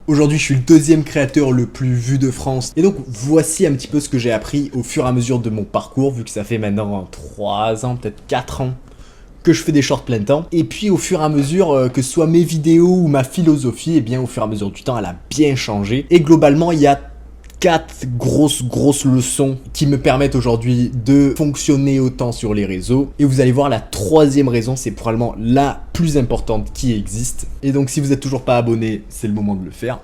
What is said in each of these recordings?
Aujourd'hui, je suis le deuxième créateur le plus vu de France. Et donc, voici un petit peu ce que j'ai appris au fur et à mesure de mon parcours, vu que ça fait maintenant 3 ans, peut-être 4 ans que je fais des shorts plein temps. Et puis, au fur et à mesure, que ce soit mes vidéos ou ma philosophie, eh bien, au fur et à mesure du temps, elle a bien changé. Et globalement, il y a 4 grosses leçons qui me permettent aujourd'hui de fonctionner autant sur les réseaux. Et vous allez voir, la troisième raison, c'est probablement la plus importante qui existe. Et donc, si vous n'êtes toujours pas abonné, c'est le moment de le faire.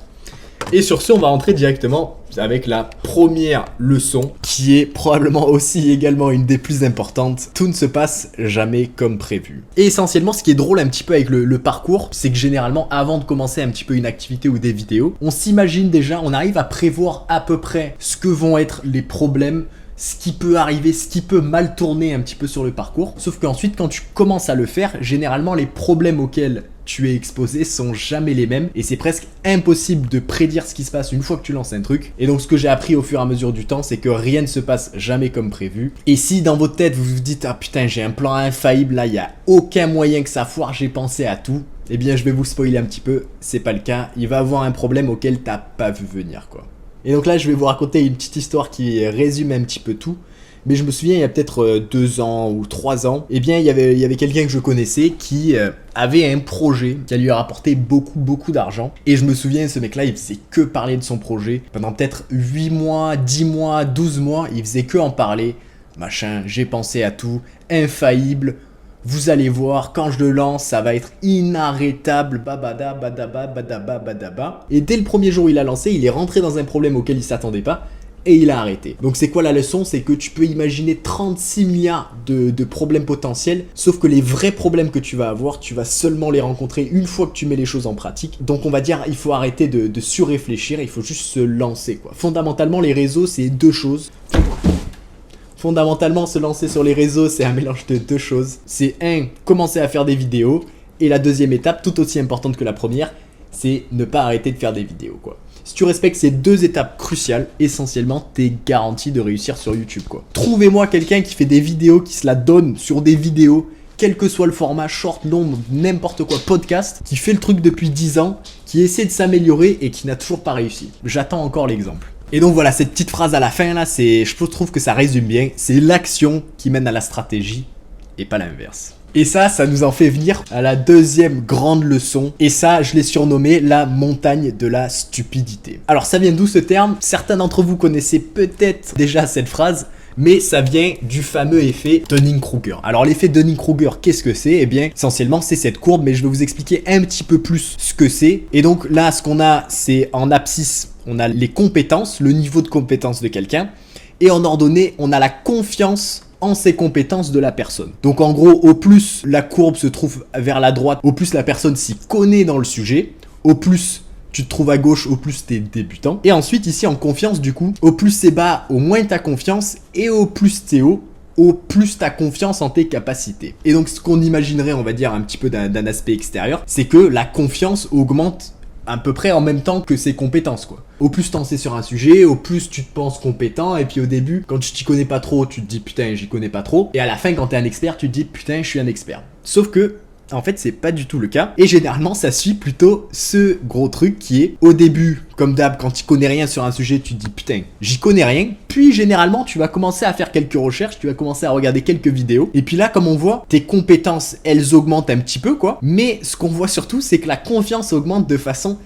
Et sur ce, on va rentrer directement avec la première leçon, qui est probablement aussi également une des plus importantes. Tout ne se passe jamais comme prévu. Et essentiellement, ce qui est drôle un petit peu avec le parcours, c'est que généralement, avant de commencer un petit peu une activité ou des vidéos, on s'imagine déjà, on arrive à prévoir à peu près ce que vont être les problèmes, ce qui peut arriver, ce qui peut mal tourner un petit peu sur le parcours. Sauf qu'ensuite, quand tu commences à le faire, généralement, les problèmes auxquels tu es exposé sont jamais les mêmes et c'est presque impossible de prédire ce qui se passe une fois que tu lances un truc. Et donc ce que j'ai appris au fur et à mesure du temps, c'est que rien ne se passe jamais comme prévu. Et si dans votre tête vous vous dites ah putain j'ai un plan infaillible là, il n'y a aucun moyen que ça foire, j'ai pensé à tout, eh bien je vais vous spoiler un petit peu, c'est pas le cas, il va avoir un problème auquel t'as pas vu venir quoi. Et donc là je vais vous raconter une petite histoire qui résume un petit peu tout. Mais je me souviens, il y a peut-être 2 ans ou 3 ans, eh bien, il y avait quelqu'un que je connaissais qui avait un projet qui allait lui rapporter beaucoup d'argent. Et je me souviens, ce mec-là, il faisait que parler de son projet. Pendant peut-être 8 mois, 10 mois, 12 mois, il faisait que en parler. Machin, j'ai pensé à tout, infaillible. Vous allez voir, quand je le lance, ça va être inarrêtable, babada, badaba, badaba, badaba. Et dès le premier jour où il a lancé, il est rentré dans un problème auquel il s'attendait pas. Et il a arrêté. Donc c'est quoi la leçon? C'est que tu peux imaginer 36 milliards de problèmes potentiels, sauf que les vrais problèmes que tu vas avoir, tu vas seulement les rencontrer une fois que tu mets les choses en pratique. Donc on va dire, il faut arrêter de surréfléchir, il faut juste se lancer quoi. Fondamentalement, les réseaux, c'est 2 choses. Fondamentalement, se lancer sur les réseaux, c'est un mélange de 2 choses. C'est commencer à faire des vidéos. Et la deuxième étape, tout aussi importante que la première, c'est ne pas arrêter de faire des vidéos quoi. Si tu respectes ces 2 étapes cruciales, essentiellement, t'es garanti de réussir sur YouTube, quoi. Trouvez-moi quelqu'un qui fait des vidéos, qui se la donne sur des vidéos, quel que soit le format, short, long, n'importe quoi, podcast, qui fait le truc depuis 10 ans, qui essaie de s'améliorer et qui n'a toujours pas réussi. J'attends encore l'exemple. Et donc voilà, cette petite phrase à la fin là, je trouve que ça résume bien. C'est l'action qui mène à la stratégie et pas l'inverse. Et ça nous en fait venir à la deuxième grande leçon. Et ça, je l'ai surnommé la montagne de la stupidité. Alors ça vient d'où ce terme? Certains d'entre vous connaissez peut-être déjà cette phrase, mais ça vient du fameux effet Dunning-Kruger. Alors l'effet Dunning-Kruger, qu'est-ce que c'est? Eh bien, essentiellement, c'est cette courbe, mais je vais vous expliquer un petit peu plus ce que c'est. Et donc là, ce qu'on a, c'est en abscisse, on a les compétences, le niveau de compétence de quelqu'un. Et en ordonnée, on a la confiance en ses compétences de la personne. Donc en gros, au plus la courbe se trouve vers la droite, au plus la personne s'y connaît dans le sujet, au plus tu te trouves à gauche, au plus t'es débutant. Et ensuite ici en confiance du coup, au plus c'est bas, au moins t'as confiance, et au plus t'es haut, au plus t'as confiance en tes capacités. Et donc ce qu'on imaginerait, on va dire un petit peu d'un aspect extérieur, c'est que la confiance augmente à peu près en même temps que ses compétences quoi. Au plus t'en sais sur un sujet, au plus tu te penses compétent, et puis au début, quand tu t'y connais pas trop, tu te dis putain j'y connais pas trop, et à la fin quand t'es un expert, tu te dis putain je suis un expert. Sauf que en fait c'est pas du tout le cas, et généralement ça suit plutôt ce gros truc qui est au début, comme d'hab, quand tu connais rien sur un sujet, tu te dis putain j'y connais rien, puis généralement tu vas commencer à faire quelques recherches, tu vas commencer à regarder quelques vidéos, et puis là comme on voit, tes compétences elles augmentent un petit peu quoi, mais ce qu'on voit surtout c'est que la confiance augmente de façon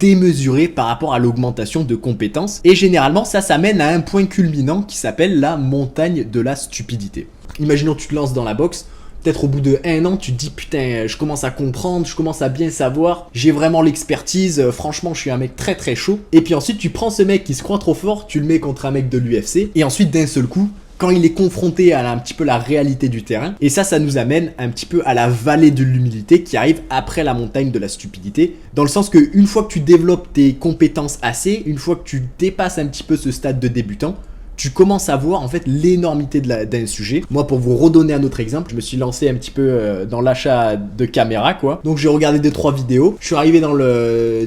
démesurée par rapport à l'augmentation de compétences, et généralement ça mène à un point culminant qui s'appelle la montagne de la stupidité. Imaginons tu te lances dans la boxe, peut-être au bout de 1 an, tu te dis putain, je commence à comprendre, je commence à bien savoir, j'ai vraiment l'expertise, franchement je suis un mec très chaud. Et puis ensuite tu prends ce mec qui se croit trop fort, tu le mets contre un mec de l'UFC, et ensuite d'un seul coup, quand il est confronté à un petit peu la réalité du terrain, et ça nous amène un petit peu à la vallée de l'humilité qui arrive après la montagne de la stupidité, dans le sens que une fois que tu développes tes compétences assez, une fois que tu dépasses un petit peu ce stade de débutant, tu commences à voir en fait l'énormité d'un sujet. Moi, pour vous redonner un autre exemple, je me suis lancé un petit peu dans l'achat de caméras quoi. Donc j'ai regardé 2-3 vidéos, je suis arrivé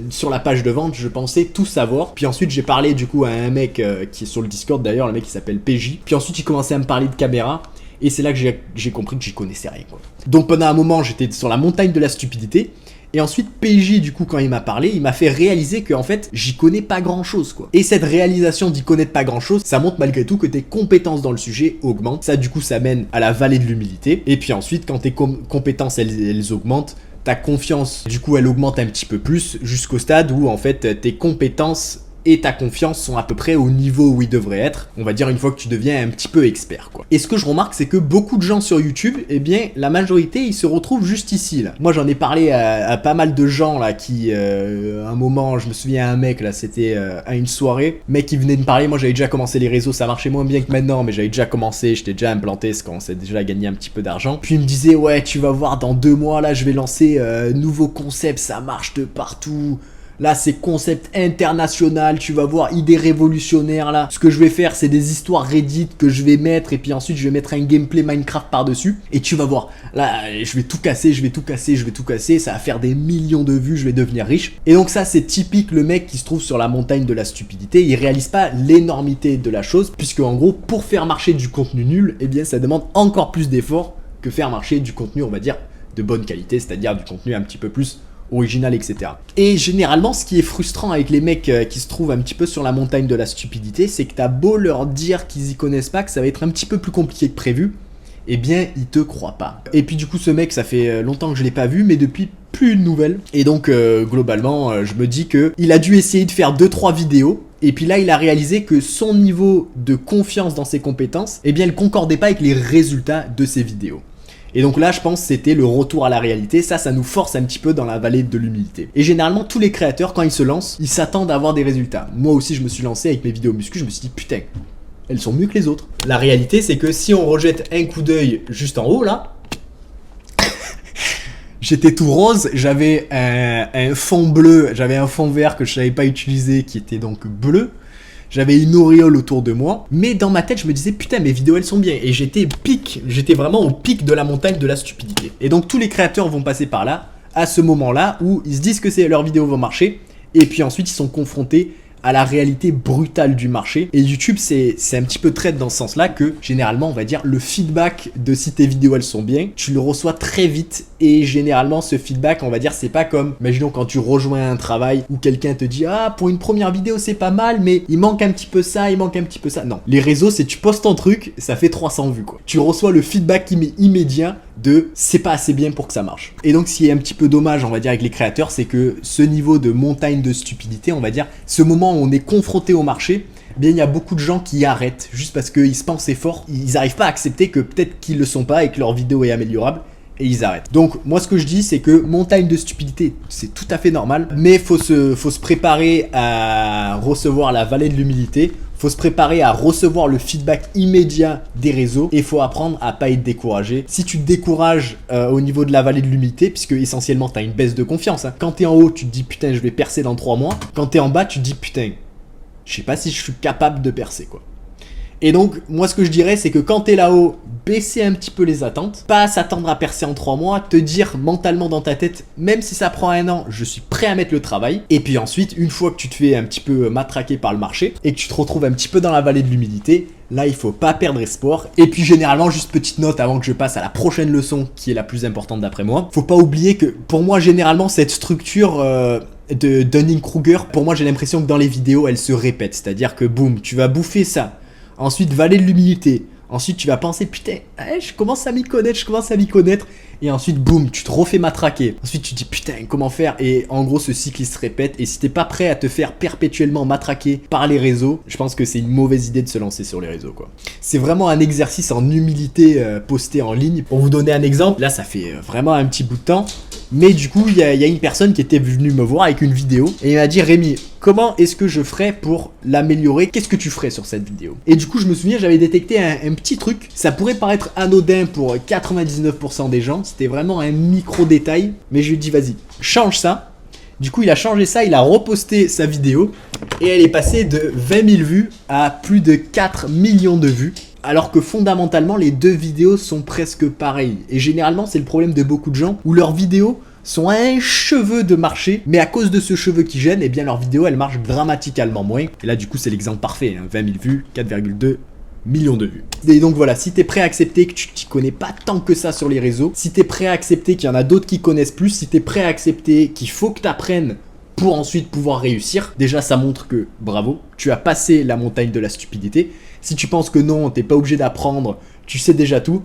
sur la page de vente, je pensais tout savoir. Puis ensuite j'ai parlé du coup à un mec qui est sur le Discord d'ailleurs, le mec qui s'appelle PJ. Puis ensuite il commençait à me parler de caméras. Et c'est là que j'ai compris que j'y connaissais rien quoi. Donc pendant un moment j'étais sur la montagne de la stupidité. Et ensuite, PJ, du coup, quand il m'a parlé, il m'a fait réaliser que en fait, j'y connais pas grand-chose, quoi. Et cette réalisation d'y connaître pas grand-chose, ça montre malgré tout que tes compétences dans le sujet augmentent. Ça, du coup, ça mène à la vallée de l'humilité. Et puis ensuite, quand tes compétences, elles augmentent, ta confiance, du coup, elle augmente un petit peu plus jusqu'au stade où, en fait, tes compétences et ta confiance sont à peu près au niveau où ils devraient être, on va dire une fois que tu deviens un petit peu expert, quoi. Et ce que je remarque, c'est que beaucoup de gens sur YouTube, eh bien, la majorité, ils se retrouvent juste ici, là. Moi, j'en ai parlé à pas mal de gens, là, qui, à un moment, je me souviens à un mec, là, c'était à une soirée, mec qui venait de me parler, moi, j'avais déjà commencé les réseaux, ça marchait moins bien que maintenant, mais j'avais déjà commencé, j'étais déjà implanté, ça commençait déjà à gagner un petit peu d'argent. Puis il me disait, ouais, tu vas voir, dans 2 mois, là, je vais lancer nouveau concept, ça marche de partout. Là, c'est concept international, tu vas voir, idée révolutionnaire là. Ce que je vais faire, c'est des histoires Reddit que je vais mettre et puis ensuite je vais mettre un gameplay Minecraft par-dessus. Et tu vas voir, là, je vais tout casser, je vais tout casser, je vais tout casser. Ça va faire des millions de vues, je vais devenir riche. Et donc ça, c'est typique le mec qui se trouve sur la montagne de la stupidité. Il réalise pas l'énormité de la chose, puisque en gros, pour faire marcher du contenu nul, eh bien ça demande encore plus d'efforts que faire marcher du contenu, on va dire, de bonne qualité, c'est-à-dire du contenu un petit peu plus original, etc. Et généralement, ce qui est frustrant avec les mecs qui se trouvent un petit peu sur la montagne de la stupidité, c'est que t'as beau leur dire qu'ils y connaissent pas, que ça va être un petit peu plus compliqué que prévu, eh bien, ils te croient pas. Et puis du coup, ce mec, ça fait longtemps que je l'ai pas vu, mais depuis plus de nouvelles. Et donc, globalement, je me dis que il a dû essayer de faire 2-3 vidéos. Et puis là, il a réalisé que son niveau de confiance dans ses compétences, eh bien, elle concordait pas avec les résultats de ses vidéos. Et donc là, je pense que c'était le retour à la réalité. Ça nous force un petit peu dans la vallée de l'humilité. Et généralement, tous les créateurs, quand ils se lancent, ils s'attendent à avoir des résultats. Moi aussi, je me suis lancé avec mes vidéos muscu, je me suis dit, putain, elles sont mieux que les autres. La réalité, c'est que si on rejette un coup d'œil juste en haut, là, j'étais tout rose, j'avais un fond bleu, j'avais un fond vert que je savais pas utiliser, qui était donc bleu. J'avais une auréole autour de moi, mais dans ma tête, je me disais, putain, mes vidéos, elles sont bien. Et j'étais vraiment au pic de la montagne de la stupidité. Et donc, tous les créateurs vont passer par là, à ce moment-là, où ils se disent que leurs vidéos vont marcher, et puis ensuite, ils sont confrontés à la réalité brutale du marché. Et YouTube, c'est un petit peu traite dans ce sens-là que, généralement, on va dire, le feedback de si tes vidéos, elles sont bien, tu le reçois très vite. Et généralement, ce feedback, on va dire, c'est pas comme, imaginons quand tu rejoins un travail où quelqu'un te dit, ah, pour une première vidéo, c'est pas mal, mais il manque un petit peu ça, il manque un petit peu ça. Non. Les réseaux, c'est tu postes ton truc, ça fait 300 vues, quoi. Tu reçois le feedback immédiat de c'est pas assez bien pour que ça marche. Et donc, ce qui est un petit peu dommage, on va dire, avec les créateurs, c'est que ce niveau de montagne de stupidité, on va dire, ce moment où on est confronté au marché, eh bien, il y a beaucoup de gens qui arrêtent juste parce qu'ils se pensaient forts, ils n'arrivent pas à accepter que peut-être qu'ils le sont pas et que leur vidéo est améliorable. Et ils arrêtent. Donc moi ce que je dis c'est que montagne de stupidité c'est tout à fait normal, mais faut se préparer à recevoir la vallée de l'humilité, faut se préparer à recevoir le feedback immédiat des réseaux et faut apprendre à pas être découragé. Si tu te décourages au niveau de la vallée de l'humilité, puisque essentiellement tu as une baisse de confiance, hein. Quand tu es en haut tu te dis putain je vais percer dans 3 mois, quand tu es en bas tu te dis putain je sais pas si je suis capable de percer quoi. Et donc, moi, ce que je dirais, c'est que quand t'es là-haut, baisser un petit peu les attentes, pas s'attendre à percer en 3 mois, te dire mentalement dans ta tête, même si ça prend 1 an, je suis prêt à mettre le travail. Et puis ensuite, une fois que tu te fais un petit peu matraquer par le marché et que tu te retrouves un petit peu dans la vallée de l'humilité, là, il faut pas perdre espoir. Et puis généralement, juste petite note avant que je passe à la prochaine leçon, qui est la plus importante d'après moi, faut pas oublier que pour moi, généralement, cette structure de Dunning-Kruger, pour moi, j'ai l'impression que dans les vidéos, elle se répète. C'est-à-dire que boum, tu vas bouffer ça. Ensuite, vallée de l'humilité. Ensuite, tu vas penser, putain, je commence à m'y connaître, Et ensuite, boum, tu te refais matraquer. Ensuite, tu te dis, putain, comment faire? Et en gros, ce cycle, il se répète. Et si t'es pas prêt à te faire perpétuellement matraquer par les réseaux, je pense que c'est une mauvaise idée de se lancer sur les réseaux, quoi. C'est vraiment un exercice en humilité posté en ligne. Pour vous donner un exemple, là, ça fait vraiment un petit bout de temps. Mais du coup, il y a une personne qui était venue me voir avec une vidéo et il m'a dit, Rémi, comment est-ce que je ferais pour l'améliorer? Qu'est-ce que tu ferais sur cette vidéo? Et du coup, je me souviens, j'avais détecté un petit truc. Ça pourrait paraître anodin pour 99% des gens. C'était vraiment un micro détail. Mais je lui ai dit, vas-y, change ça. Du coup, il a changé ça, il a reposté sa vidéo et elle est passée de 20 000 vues à plus de 4 millions de vues. Alors que fondamentalement, les deux vidéos sont presque pareilles. Et généralement, c'est le problème de beaucoup de gens où leurs vidéos sont à un cheveu de marché, mais à cause de ce cheveu qui gêne, eh bien leur vidéo elle marche dramatiquement moins. Et là du coup c'est l'exemple parfait, hein. 20 000 vues, 4,2 millions de vues. Et donc voilà, si t'es prêt à accepter que tu t'y connais pas tant que ça sur les réseaux, si t'es prêt à accepter qu'il y en a d'autres qui connaissent plus, si t'es prêt à accepter qu'il faut que t'apprennes pour ensuite pouvoir réussir, déjà ça montre que bravo, tu as passé la montagne de la stupidité. Si tu penses que non, t'es pas obligé d'apprendre, tu sais déjà tout,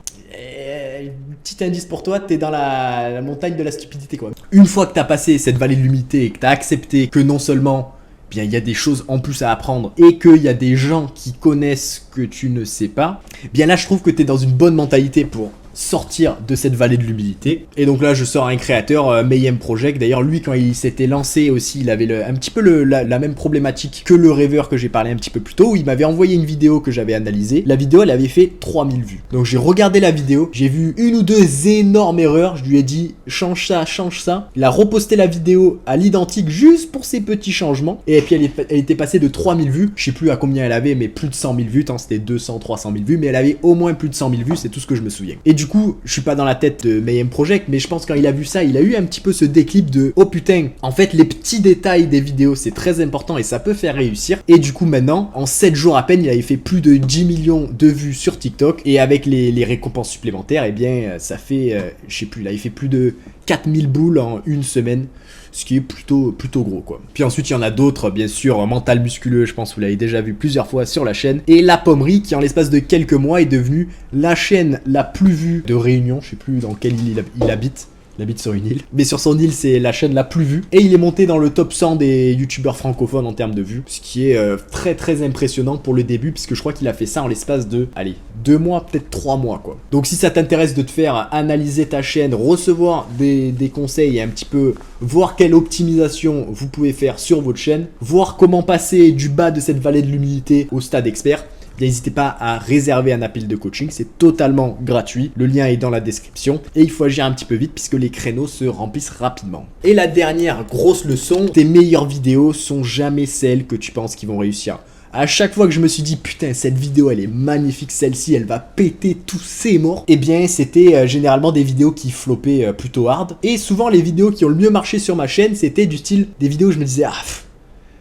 petit indice pour toi, t'es dans la montagne de la stupidité quoi. Une fois que t'as passé cette vallée de l'humilité et que t'as accepté que non seulement bien il y a des choses en plus à apprendre et qu'il y a des gens qui connaissent que tu ne sais pas, bien là je trouve que t'es dans une bonne mentalité pour sortir de cette vallée de l'humilité. Et donc là je sors un créateur, Mayhem Project. D'ailleurs lui quand il s'était lancé aussi, il avait un petit peu la même problématique que le rêveur que j'ai parlé un petit peu plus tôt, où il m'avait envoyé une vidéo que j'avais analysée. La vidéo elle avait fait 3000 vues. Donc j'ai regardé la vidéo, j'ai vu une ou deux énormes erreurs, je lui ai dit change ça, change ça. Il a reposté la vidéo à l'identique juste pour ces petits changements. Et puis elle était passée de 3000 vues, je sais plus à combien elle avait, mais plus de 100 000 vues, tant c'était 200, 300 000 vues, mais elle avait au moins plus de 100 000 vues, c'est tout ce que je me souviens. Et du coup, je suis pas dans la tête de Mayhem Project, mais je pense que quand il a vu ça, il a eu un petit peu ce déclic de oh putain, en fait les petits détails des vidéos c'est très important et ça peut faire réussir. Et du coup maintenant, en 7 jours à peine, il avait fait plus de 10 millions de vues sur TikTok, et avec les récompenses supplémentaires, et bien ça fait, je sais plus, il avait fait plus de 4000 boules en une semaine, ce qui est plutôt gros quoi. Puis ensuite il y en a d'autres, bien sûr, Mental Musculeux, je pense que vous l'avez déjà vu plusieurs fois sur la chaîne, et La Pommerie qui en l'espace de quelques mois est devenue la chaîne la plus vue de Réunion, je sais plus dans quelle île il habite. Il habite sur une île. Mais sur son île, c'est la chaîne la plus vue. Et il est monté dans le top 100 des youtubeurs francophones en termes de vues. Ce qui est très impressionnant pour le début, puisque je crois qu'il a fait ça en l'espace de, allez, 2 mois, peut-être 3 mois quoi. Donc si ça t'intéresse de te faire analyser ta chaîne, recevoir des conseils et un petit peu voir quelle optimisation vous pouvez faire sur votre chaîne, voir comment passer du bas de cette vallée de l'humilité au stade expert, n'hésitez pas à réserver un appel de coaching, c'est totalement gratuit, le lien est dans la description et il faut agir un petit peu vite puisque les créneaux se remplissent rapidement. Et la dernière grosse leçon, tes meilleures vidéos sont jamais celles que tu penses qui vont réussir. À chaque fois que je me suis dit putain cette vidéo elle est magnifique, celle-ci elle va péter tous ses morts, et bien c'était généralement des vidéos qui floppaient plutôt hard. Et souvent les vidéos qui ont le mieux marché sur ma chaîne c'était du style des vidéos où je me disais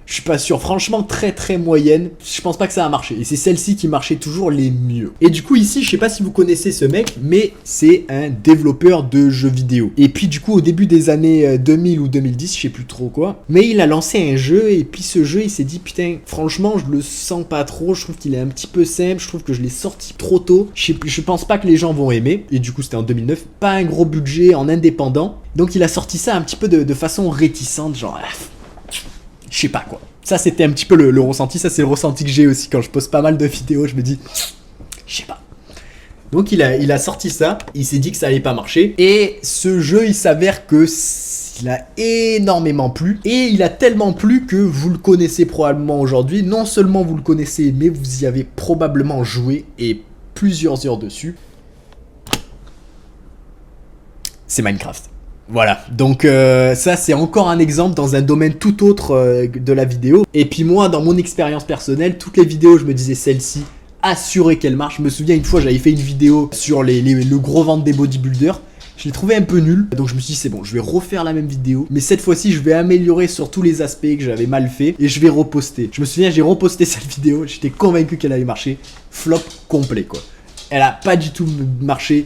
je suis pas sûr, franchement très moyenne, je pense pas que ça va marcher. Et c'est celle-ci qui marchait toujours les mieux. Et du coup ici, je sais pas si vous connaissez ce mec, mais c'est un développeur de jeux vidéo. Et puis du coup au début des années 2000 ou 2010, je sais plus trop quoi, mais il a lancé un jeu et puis ce jeu il s'est dit putain, franchement je le sens pas trop, je trouve qu'il est un petit peu simple, je trouve que je l'ai sorti trop tôt, je pense pas que les gens vont aimer. Et du coup c'était en 2009, pas un gros budget, en indépendant. Donc il a sorti ça un petit peu de façon réticente, genre je sais pas quoi. Ça c'était un petit peu le ressenti, ça c'est le ressenti que j'ai aussi quand je poste pas mal de vidéos, je me dis, je sais pas. Donc il a sorti ça, il s'est dit que ça allait pas marcher, et ce jeu il s'avère que il a énormément plu, et il a tellement plu que vous le connaissez probablement aujourd'hui. Non seulement vous le connaissez, mais vous y avez probablement joué, et plusieurs heures dessus. C'est Minecraft. Voilà, donc ça c'est encore un exemple dans un domaine tout autre de la vidéo. Et puis moi, dans mon expérience personnelle, toutes les vidéos, je me disais celle-ci, assuré qu'elle marche. Je me souviens une fois, j'avais fait une vidéo sur le gros ventre des bodybuilders. Je l'ai trouvé un peu nul, donc je me suis dit c'est bon, je vais refaire la même vidéo, mais cette fois-ci je vais améliorer sur tous les aspects que j'avais mal fait et je vais reposter. Je me souviens, j'ai reposté cette vidéo, j'étais convaincu qu'elle allait marcher, flop complet quoi. Elle a pas du tout marché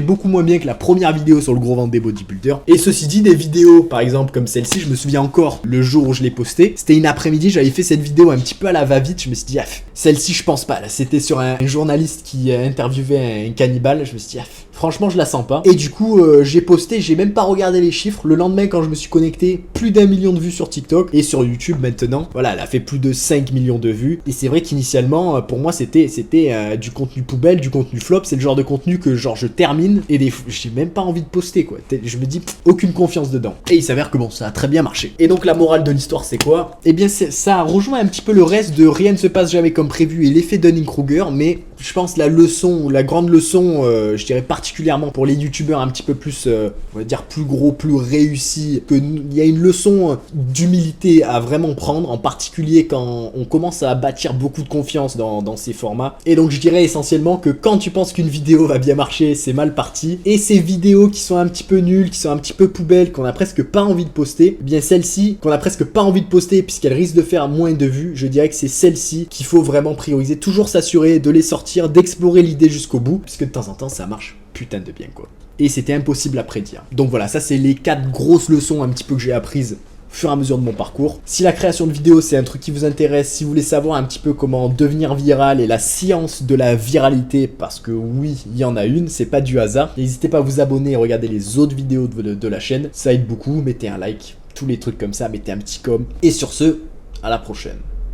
beaucoup moins bien que la première vidéo sur le gros ventre des bodybuilders. Et ceci dit, des vidéos par exemple comme celle-ci, je me souviens encore le jour où je l'ai postée, c'était une après-midi, j'avais fait cette vidéo un petit peu à la va-vite, je me suis dit celle-ci je pense pas, là c'était sur un journaliste qui interviewait un cannibale, je me suis dit franchement je la sens pas. Et du coup j'ai posté, j'ai même pas regardé les chiffres, le lendemain quand je me suis connecté, plus d'1 million de vues sur TikTok, et sur YouTube maintenant, voilà, elle a fait plus de 5 millions de vues. Et c'est vrai qu'initialement pour moi c'était du contenu poubelle, du contenu flop, c'est le genre de contenu que genre je termine et j'ai même pas envie de poster quoi, je me dis aucune confiance dedans. Et il s'avère que bon, ça a très bien marché. Et donc la morale de l'histoire c'est quoi? Eh bien ça rejoint un petit peu le reste de rien ne se passe jamais comme prévu et l'effet Dunning-Kruger, mais je pense la grande leçon, je dirais particulièrement pour les youtubeurs un petit peu plus, on va dire plus gros, plus réussis, qu'il y a une leçon d'humilité à vraiment prendre, en particulier quand on commence à bâtir beaucoup de confiance dans ces formats. Et donc je dirais essentiellement que quand tu penses qu'une vidéo va bien marcher, c'est mal parti. Et ces vidéos qui sont un petit peu nulles, qui sont un petit peu poubelles, qu'on a presque pas envie de poster, eh bien celle-ci, qu'on a presque pas envie de poster puisqu'elle risque de faire moins de vues, je dirais que c'est celle-ci qu'il faut vraiment prioriser, toujours s'assurer de les sortir sortir, d'explorer l'idée jusqu'au bout, puisque de temps en temps ça marche putain de bien quoi. Et c'était impossible à prédire. Donc voilà, ça c'est les 4 grosses leçons un petit peu que j'ai apprises au fur et à mesure de mon parcours. Si la création de vidéos c'est un truc qui vous intéresse, si vous voulez savoir un petit peu comment devenir viral et la science de la viralité, parce que oui, il y en a une, c'est pas du hasard, n'hésitez pas à vous abonner et regarder les autres vidéos de la chaîne, ça aide beaucoup, mettez un like, tous les trucs comme ça, mettez un petit com. Et sur ce, à la prochaine.